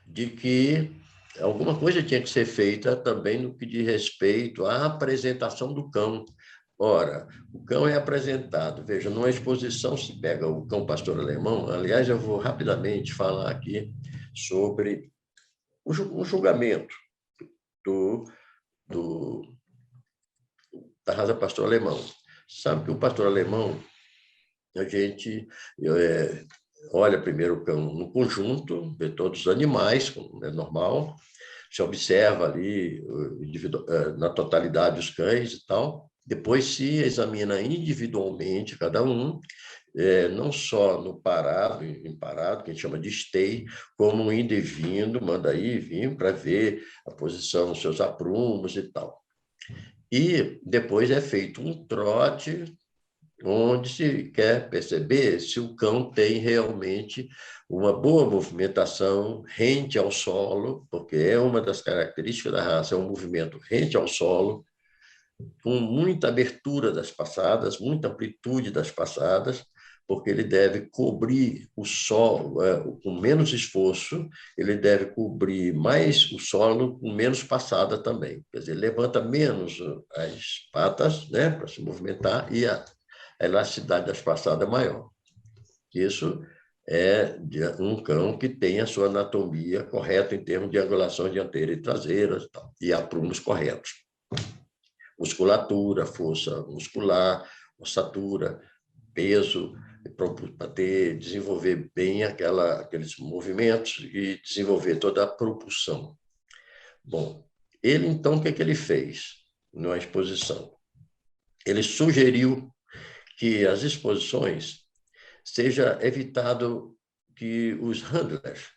de que alguma coisa tinha que ser feita também no que diz respeito à apresentação do cão. Ora, o cão é apresentado, veja, numa exposição se pega o cão pastor alemão, aliás, eu vou rapidamente falar aqui sobre o julgamento da raça pastor alemão. Sabe que o pastor alemão, a gente olha primeiro o cão no conjunto, vê todos os animais, como é normal, se observa ali na totalidade os cães e tal, depois se examina individualmente cada um, não só no parado, em parado, que a gente chama de stay, como indo e vindo, manda ir e vir para ver a posição dos seus aprumos e tal. E depois é feito um trote, onde se quer perceber se o cão tem realmente uma boa movimentação rente ao solo, porque é uma das características da raça, é um movimento rente ao solo, com muita abertura das passadas, muita amplitude das passadas, porque ele deve cobrir o solo com menos esforço, ele deve cobrir mais o solo com menos passada também. Quer dizer, levanta menos as patas, né, para se movimentar, e a elasticidade das passadas é maior. Isso é um cão que tem a sua anatomia correta em termos de angulação dianteira e traseira e aprumos corretos. Musculatura, força muscular, ossatura, peso, para desenvolver bem aqueles movimentos e desenvolver toda a propulsão. Bom, ele então, o que ele fez na exposição? Ele sugeriu que as exposições seja evitado que os handlers,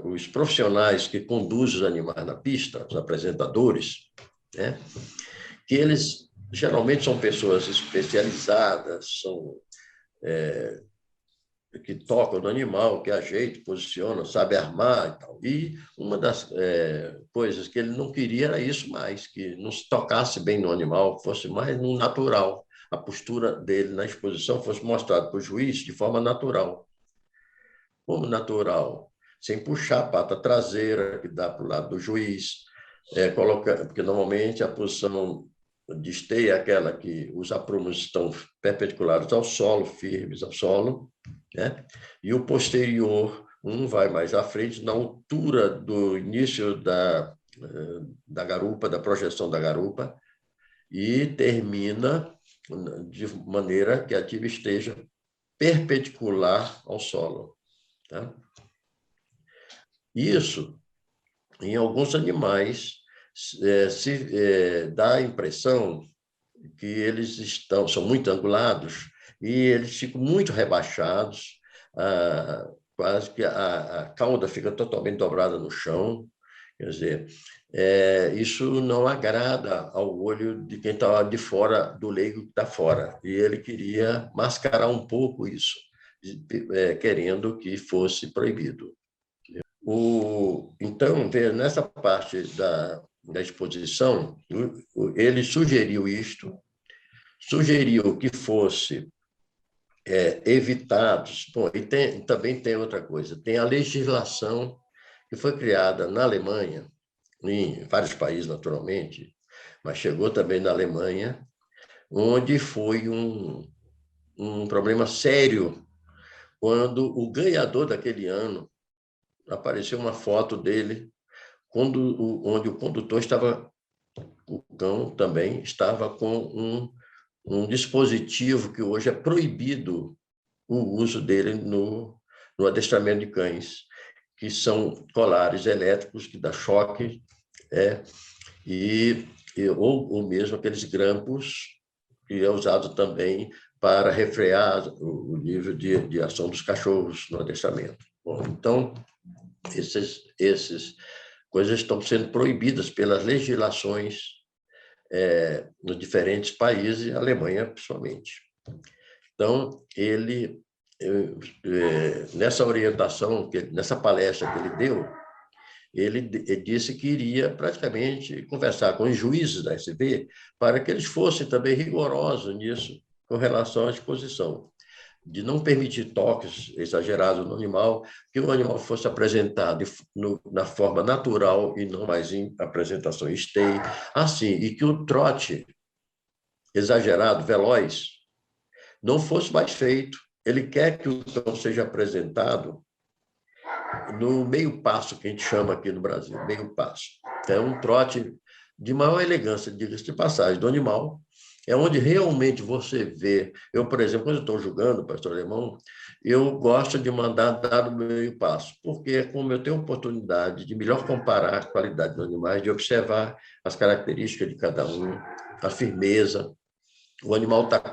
os profissionais que conduzem os animais na pista, os apresentadores, né, que eles geralmente são pessoas especializadas, são que toca no animal, que ajeita, posiciona, sabe armar e tal. E uma das coisas que ele não queria era isso mais, que não se tocasse bem no animal, fosse mais no natural. A postura dele na exposição fosse mostrada para o juiz de forma natural. Como natural? Sem puxar a pata traseira, que dá para o lado do juiz, porque normalmente a posição de esteio é aquela que os aprumos estão perpendiculares ao solo, firmes ao solo, né? E o posterior, um vai mais à frente, na altura do início da garupa, da projeção da garupa, e termina de maneira que a tibia esteja perpendicular ao solo. Tá? Isso, em alguns animais, se dá a impressão que eles são muito angulados e eles ficam muito rebaixados, quase que a cauda fica totalmente dobrada no chão. Quer dizer, isso não agrada ao olho de quem está de fora, do leigo que está fora. E ele queria mascarar um pouco isso, querendo que fosse proibido. Então, nessa parte da exposição, ele sugeriu isto, sugeriu que fosse evitados. Bom, e também tem outra coisa, tem a legislação que foi criada na Alemanha, em vários países, naturalmente, mas chegou também na Alemanha, onde foi um problema sério quando o ganhador daquele ano apareceu uma foto dele onde o condutor estava, o cão também estava com um dispositivo que hoje é proibido o uso dele no adestramento de cães, que são colares elétricos que dá choque, ou mesmo aqueles grampos que é usado também para refrear o nível de ação dos cachorros no adestramento. Bom, então, essas coisas estão sendo proibidas pelas legislações nos diferentes países, Alemanha principalmente. Então, ele, nessa orientação, nessa palestra que ele deu, ele disse que iria praticamente conversar com os juízes da SB para que eles fossem também rigorosos nisso com relação à exposição, de não permitir toques exagerados no animal, que o animal fosse apresentado na forma natural e não mais em apresentação esteio, assim, e que o trote exagerado, veloz, não fosse mais feito. Ele quer que o cão seja apresentado no meio passo, que a gente chama aqui no Brasil, meio passo. É um trote de maior elegância, diga-se de passagem, do animal, é onde realmente você vê. Eu, por exemplo, quando eu estou julgando, pastor Alemão, eu gosto de mandar dar no meio passo, porque é como eu tenho oportunidade de melhor comparar a qualidade dos animais, de observar as características de cada um, a firmeza. O animal está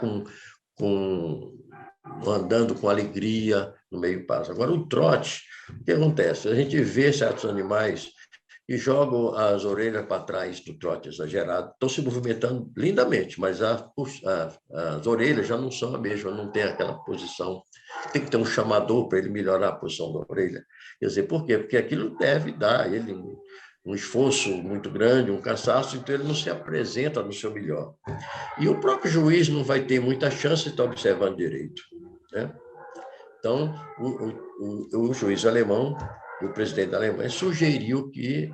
andando com alegria no meio passo. Agora, o trote, o que acontece? A gente vê certos animais que jogam as orelhas para trás do trote exagerado, estão se movimentando lindamente, mas as orelhas já não são a mesma, não tem aquela posição. Tem que ter um chamador para ele melhorar a posição da orelha. Quer dizer, por quê? Porque aquilo deve dar a ele um esforço muito grande, um cansaço, então ele não se apresenta no seu melhor. E o próprio juiz não vai ter muita chance de estar observando direito. Né? Então, o juiz alemão, o presidente da Alemanha, sugeriu que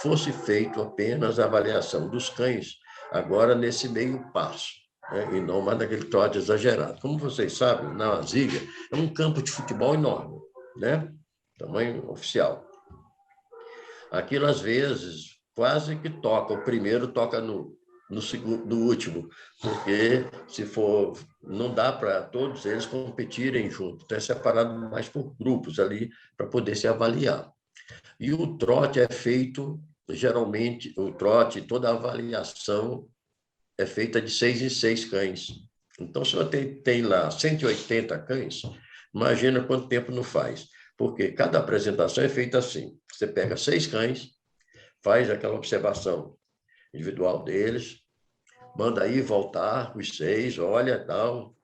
fosse feito apenas a avaliação dos cães, agora nesse meio passo, né? E não mais naquele trote exagerado. Como vocês sabem, na Ziga é um campo de futebol enorme, né? Tamanho oficial. Aquilo, às vezes, quase que toca. O primeiro toca no segundo, no último, porque se for, não dá para todos eles competirem juntos, então é separado mais por grupos ali para poder se avaliar. E o trote é feito, geralmente, o trote, toda a avaliação é feita de 6 em 6 cães. Então, se você tem lá 180 cães, imagina quanto tempo não faz, porque cada apresentação é feita assim, você pega 6 cães, faz aquela observação individual deles, manda aí voltar os 6, olha, tal,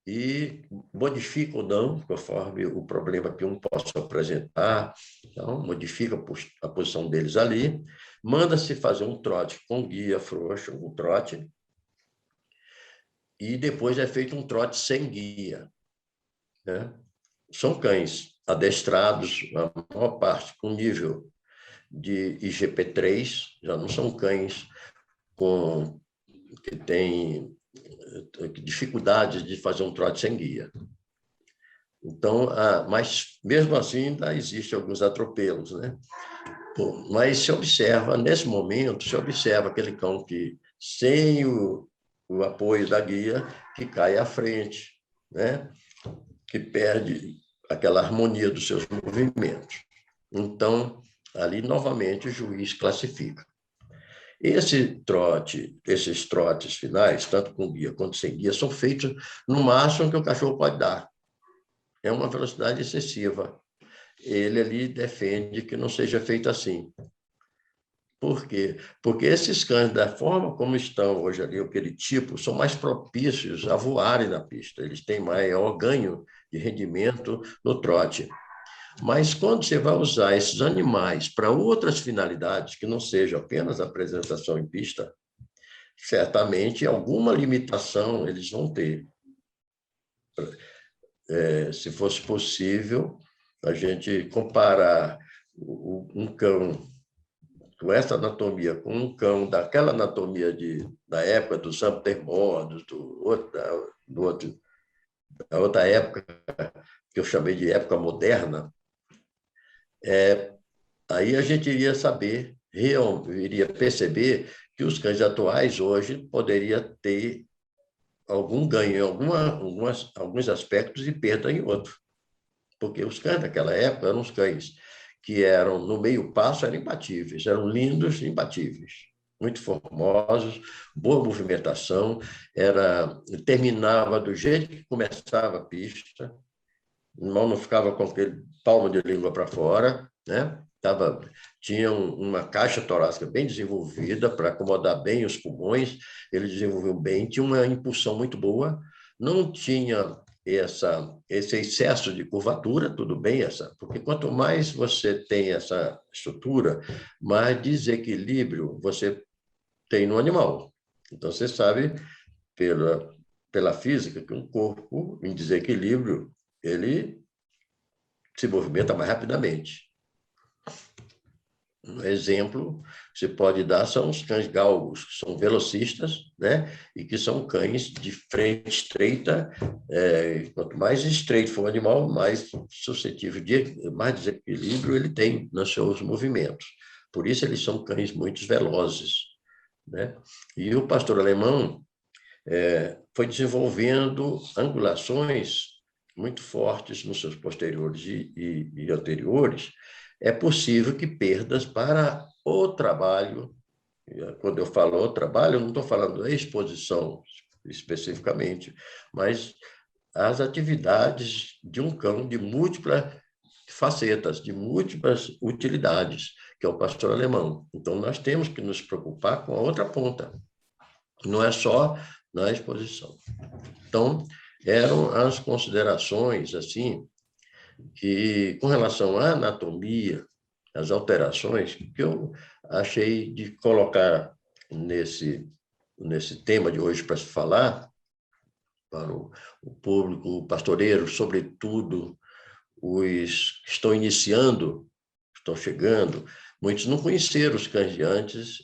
e modifica ou não, conforme o problema que um possa apresentar. Então, modifica a posição deles ali, manda-se fazer um trote com guia frouxo, um trote, e depois é feito um trote sem guia, né? São cães adestrados, a maior parte com nível de IGP-3, já não são cães que têm dificuldades de fazer um trote sem guia. Então, mas mesmo assim ainda existem alguns atropelos, né? Bom, mas se observa, nesse momento, se observa aquele cão que, sem o apoio da guia, que cai à frente, né? Que perde aquela harmonia dos seus movimentos. Então, ali, novamente, o juiz classifica. Esses trotes finais, tanto com guia quanto sem guia, são feitos no máximo que o cachorro pode dar. É uma velocidade excessiva. Ele ali defende que não seja feito assim. Por quê? Porque esses cães, da forma como estão hoje ali, aquele tipo, são mais propícios a voarem na pista. Eles têm maior ganho de rendimento no trote. Mas quando você vai usar esses animais para outras finalidades, que não seja apenas a apresentação em pista, certamente alguma limitação eles vão ter. Se fosse possível, a gente comparar um cão com essa anatomia, com um cão daquela anatomia da época do Samtermordos, da outra época, que eu chamei de época moderna, aí a gente iria saber, iria perceber que os cães atuais hoje poderiam ter algum ganho em alguns aspectos e perda em outros. Porque os cães daquela época eram os cães que eram, no meio passo, eram imbatíveis, eram lindos e imbatíveis, muito formosos, boa movimentação, terminava do jeito que começava a pista, o irmão não ficava com aquele palmo de língua para fora, né? Tinha uma caixa torácica bem desenvolvida para acomodar bem os pulmões, ele desenvolveu bem, tinha uma impulsão muito boa, não tinha esse excesso de curvatura, tudo bem, porque quanto mais você tem essa estrutura, mais desequilíbrio você tem no animal. Então, você sabe, pela física, que um corpo em desequilíbrio, ele se movimenta mais rapidamente. Um exemplo que você pode dar são os cães galgos, que são velocistas, né? E que são cães de frente estreita. Quanto mais estreito for o animal, mais suscetível mais desequilíbrio ele tem nos seus movimentos. Por isso, eles são cães muito velozes, né? E o pastor alemão foi desenvolvendo angulações muito fortes nos seus posteriores e anteriores. É possível que perdas para o trabalho, quando eu falo o trabalho, eu não estou falando da exposição especificamente, mas as atividades de um cão de múltiplas facetas, de múltiplas utilidades, que é o pastor alemão. Então, nós temos que nos preocupar com a outra ponta, não é só na exposição. Então, eram as considerações, assim, que, com relação à anatomia, as alterações, que eu achei de colocar nesse tema de hoje para se falar, para o público pastoreiro, sobretudo os que estão iniciando, estão chegando, muitos não conheceram os cães de antes,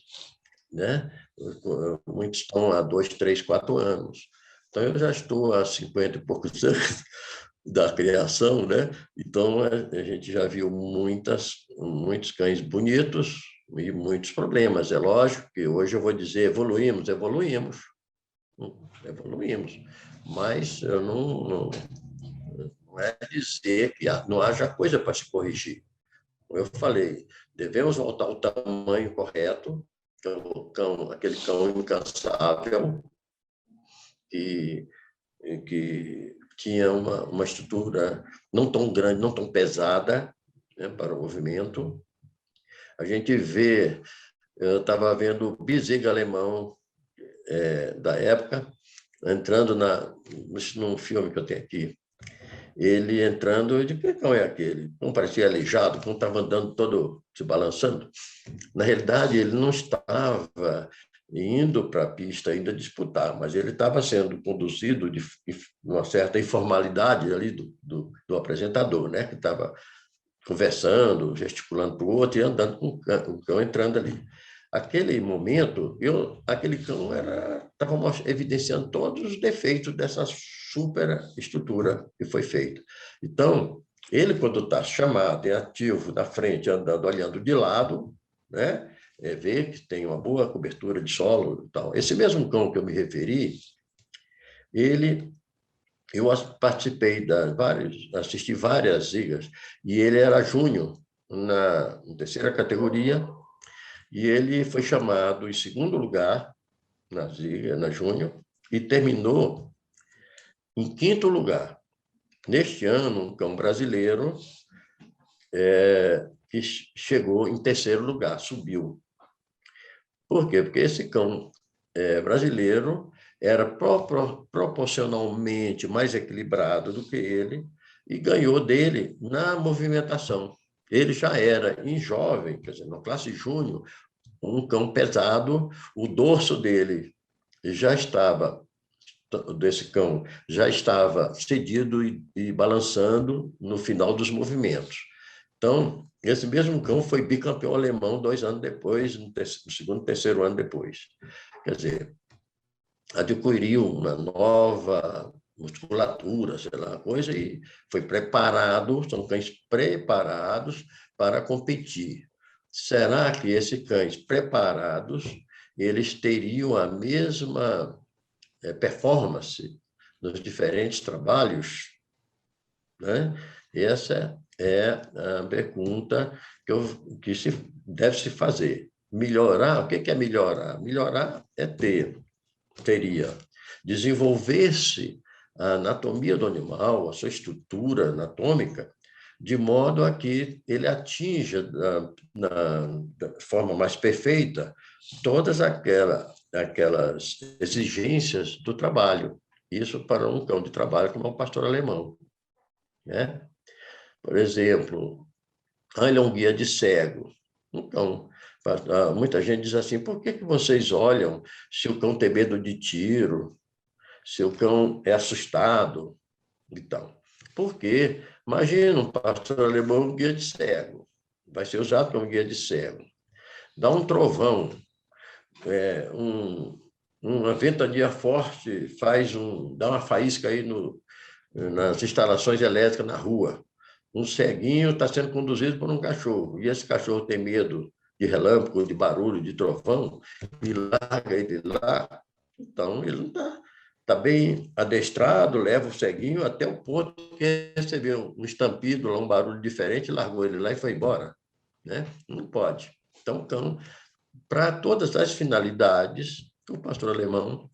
né? Muitos estão há 2, 3, 4 anos. Então, eu já estou há 50 e poucos anos da criação, né? Então, a gente já viu muitos cães bonitos e muitos problemas. É lógico que hoje eu vou dizer evoluímos, mas eu não é dizer que não haja coisa para se corrigir. Como eu falei, devemos voltar ao tamanho correto, aquele cão incansável, que tinha uma estrutura não tão grande, não tão pesada, né, para o movimento. A gente eu estava vendo o Beagle alemão da época, entrando num filme que eu tenho aqui, ele entrando, eu digo, que cão é aquele? Não parecia aleijado, não estava andando todo se balançando. Na realidade, ele não estava indo para a pista ainda disputar, mas ele estava sendo conduzido de uma certa informalidade ali do apresentador, né? Que estava conversando, gesticulando para o outro e andando com o cão entrando ali. Aquele momento, aquele cão estava evidenciando todos os defeitos dessa superestrutura que foi feita. Então, ele, quando está chamado, é ativo, na frente, andando, olhando de lado, né? Vê que tem uma boa cobertura de solo e tal. Esse mesmo cão que eu me referi, eu participei assisti várias zigas, e ele era júnior na terceira categoria, e ele foi chamado em segundo lugar na ziga, na júnior, e terminou em quinto lugar. Neste ano, um cão brasileiro que chegou em terceiro lugar, subiu. Por quê? Porque esse cão brasileiro era proporcionalmente mais equilibrado do que ele e ganhou dele na movimentação. Ele já era, em jovem, quer dizer, na classe júnior, um cão pesado, o dorso dele já estava, desse cão, já estava cedido e balançando no final dos movimentos. Então, esse mesmo cão foi bicampeão alemão 2 anos depois, no segundo, terceiro ano depois. Quer dizer, adquiriu uma nova musculatura, sei lá, coisa, e foi preparado, são cães preparados para competir. Será que esses cães preparados, eles teriam a mesma performance nos diferentes trabalhos? Né? Essa é a pergunta que deve se fazer. Melhorar, o que é melhorar? Melhorar é teria desenvolver-se a anatomia do animal, a sua estrutura anatômica, de modo a que ele atinja, da forma mais perfeita, todas aquelas exigências do trabalho. Isso para um cão de trabalho como é um pastor alemão. Né? Por exemplo, ele é um guia de cego. Então, muita gente diz assim, por que vocês olham se o cão tem medo de tiro, se o cão é assustado? Então, porque, imagina um pastor alemão, um guia de cego. Vai ser usado como guia de cego. Dá um trovão, uma ventania forte, dá uma faísca aí nas instalações elétricas na rua. Um ceguinho está sendo conduzido por um cachorro, e esse cachorro tem medo de relâmpago, de barulho, de trovão, e larga ele lá. Então, ele não está bem adestrado, leva o ceguinho até o ponto que recebeu um estampido, um barulho diferente, largou ele lá e foi embora. Né? Não pode. Então, para todas as finalidades, o pastor alemão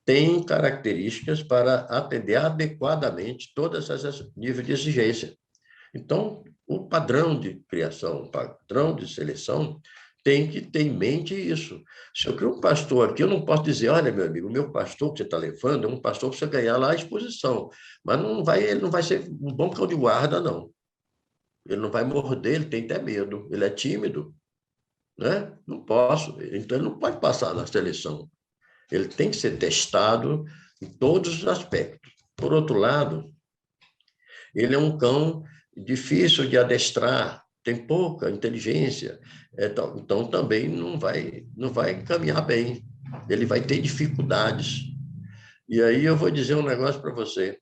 tem características para atender adequadamente todos esses níveis de exigência. Então, o padrão de criação, o padrão de seleção, tem que ter em mente isso. Se eu crio um pastor aqui, eu não posso dizer, olha, meu amigo, o meu pastor que você está levando é um pastor para você ganhar lá a exposição, mas ele não vai ser um bom cão de guarda, não. Ele não vai morder, ele tem até medo, ele é tímido. Né? Não posso. Então, ele não pode passar na seleção. Ele tem que ser testado em todos os aspectos. Por outro lado, ele é um cão difícil de adestrar, tem pouca inteligência, então também não vai caminhar bem. Ele vai ter dificuldades. E aí eu vou dizer um negócio para você.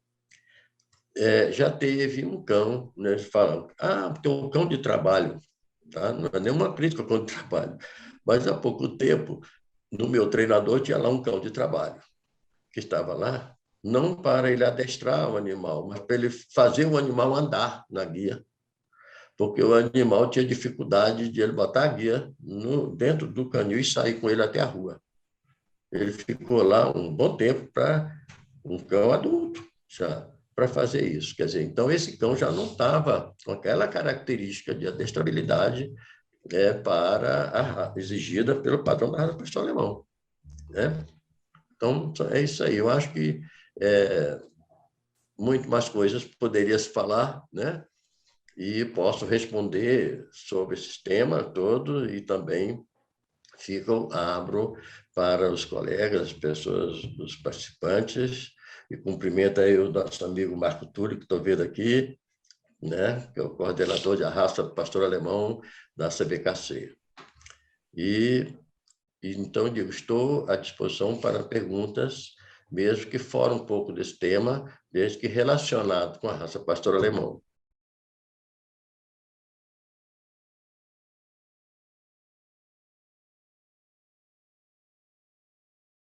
Já teve um cão, né, falando, tem um cão de trabalho. Tá? Não é nenhuma crítica ao cão de trabalho. Mas há pouco tempo, no meu treinador, tinha lá um cão de trabalho, que estava lá, não para ele adestrar o animal, mas para ele fazer o animal andar na guia, porque o animal tinha dificuldade de ele botar a guia dentro do canil e sair com ele até a rua. Ele ficou lá um bom tempo para um cão adulto, já, para fazer isso. Quer dizer, então, esse cão já não estava com aquela característica de adestrabilidade exigida pelo padrão da raça pastor alemão. Né? Então, é isso aí. Eu acho que muito mais coisas poderia se falar, né? E posso responder sobre esse tema todo e também abro para os colegas, as pessoas, os participantes, e cumprimento aí o nosso amigo Marco Túlio, que estou vendo aqui, né? Que é o coordenador de arrasto do pastor alemão da CBKC. Então, digo, estou à disposição para perguntas, mesmo que fora um pouco desse tema, desde que relacionado com a raça pastor alemão.